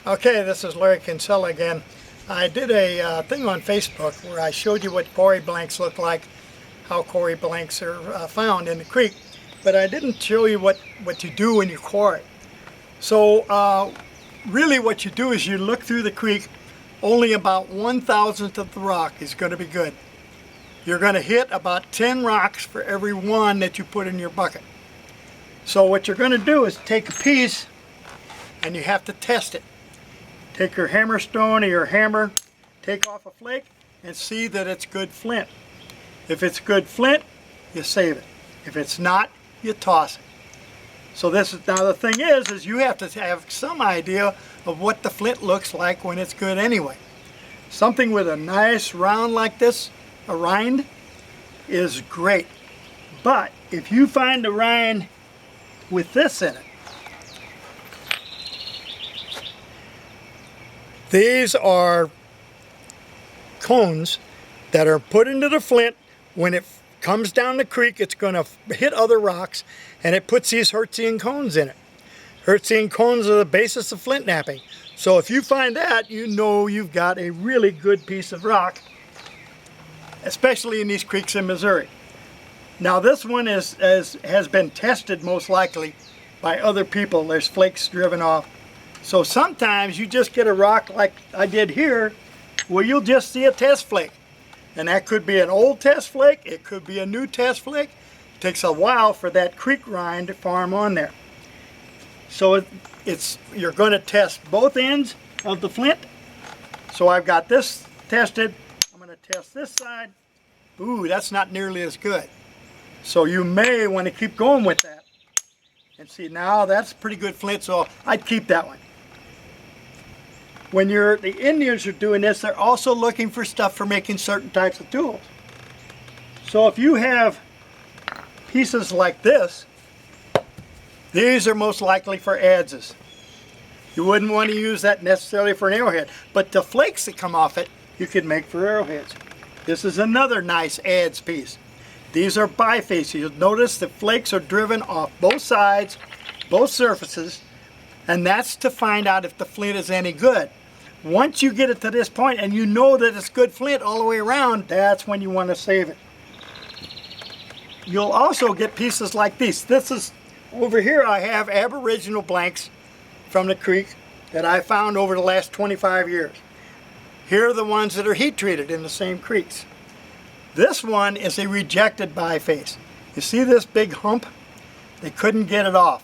Okay, this is Larry Kinsella again. I did a thing on Facebook where I showed you what quarry blanks look like, how quarry blanks are found in the creek, but I didn't show you what you do when you quarry. So really what you do is you look through the creek, only about 1/1000th of the rock is going to be good. You're going to hit about 10 rocks for every one that you put in your bucket. So what you're going to do is take a piece and you have to test it. Take your hammer stone or your hammer, take off a flake and see that it's good flint. If it's good flint, you save it. If it's not, you toss it. So this is, now the thing is you have to have some idea of what the flint looks like when it's good anyway. Something with a nice round like this, a rind, is great. But if you find a rind with this in it, these are cones that are put into the flint. When it comes down the creek, it's going to hit other rocks, and it puts these Hertzian cones in it. Hertzian cones are the basis of flint knapping. So if you find that, you know you've got a really good piece of rock, especially in these creeks in Missouri. Now this one has been tested most likely by other people. There's flakes driven off. So sometimes you just get a rock like I did here, where you'll just see a test flake. And that could be an old test flake, it could be a new test flake. It takes a while for that creek rind to form on there. So you're going to test both ends of the flint. So I've got this tested. I'm going to test this side. Ooh, that's not nearly as good. So you may want to keep going with that. And see, now that's pretty good flint, so I'd keep that one. When the Indians are doing this, they're also looking for stuff for making certain types of tools. So if you have pieces like this, these are most likely for adzes. You wouldn't want to use that necessarily for an arrowhead, but the flakes that come off it, you can make for arrowheads. This is another nice adze piece. These are bifaces. You'll notice the flakes are driven off both sides, both surfaces, and that's to find out if the flint is any good. Once you get it to this point and you know that it's good flint all the way around, that's when you want to save it. You'll also get pieces like these. This is, over here I have aboriginal blanks from the creek that I found over the last 25 years. Here are the ones that are heat treated in the same creeks. This one is a rejected biface. You see this big hump? They couldn't get it off.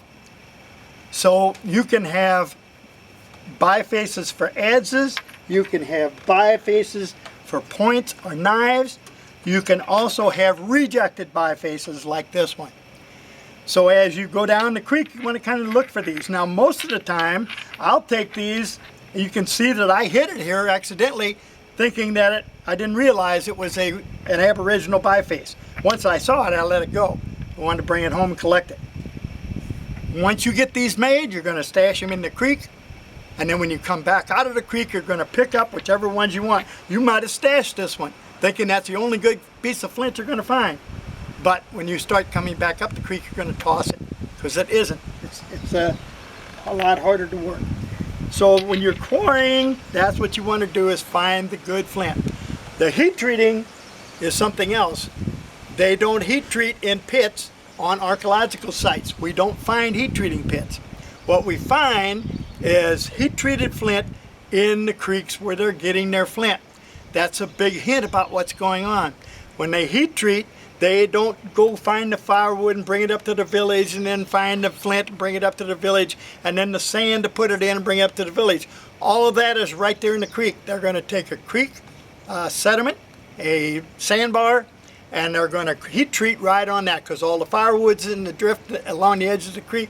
So you can have bifaces for adzes, you can have bifaces for points or knives, you can also have rejected bifaces like this one. So as you go down the creek, you want to kind of look for these. Now most of the time, I'll take these, you can see that I hit it here accidentally, thinking that I didn't realize it was an aboriginal biface. Once I saw it, I let it go. I wanted to bring it home and collect it. Once you get these made, you're going to stash them in the creek, and then when you come back out of the creek, you're going to pick up whichever ones you want. You might have stashed this one, thinking that's the only good piece of flint you're going to find. But when you start coming back up the creek, you're going to toss it, because it isn't. It's a lot harder to work. So when you're quarrying, that's what you want to do, is find the good flint. The heat treating is something else. They don't heat treat in pits on archaeological sites. We don't find heat treating pits. What we find is heat treated flint in the creeks where they're getting their flint. That's a big hint about what's going on. When they heat treat, they don't go find the firewood and bring it up to the village, and then find the flint and bring it up to the village, and then the sand to put it in and bring it up to the village. All of that is right there in the creek. They're going to take a creek sediment, a sandbar, and they're going to heat treat right on that, because all the firewood's in the drift along the edge of the creek.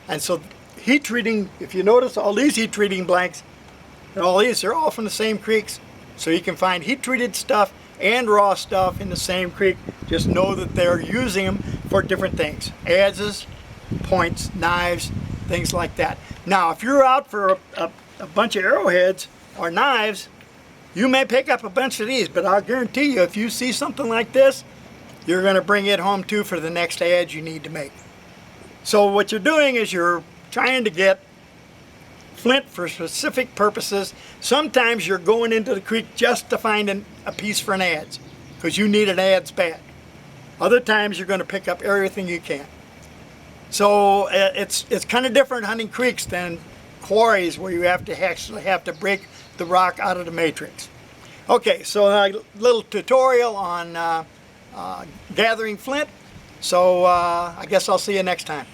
And so heat treating, if you notice all these heat treating blanks, and all these, they're all from the same creeks. So you can find heat treated stuff and raw stuff in the same creek. Just know that they're using them for different things. Adzes, points, knives, things like that. Now if you're out for a bunch of arrowheads or knives, you may pick up a bunch of these, but I'll guarantee you if you see something like this, you're going to bring it home too for the next adze you need to make. So what you're doing is you're trying to get flint for specific purposes. Sometimes you're going into the creek just to find a piece for an adze, because you need an adze bad. Other times you're going to pick up everything you can. So it's kind of different hunting creeks than quarries where you actually have to break the rock out of the matrix. Okay, so a little tutorial on gathering flint. So I guess I'll see you next time.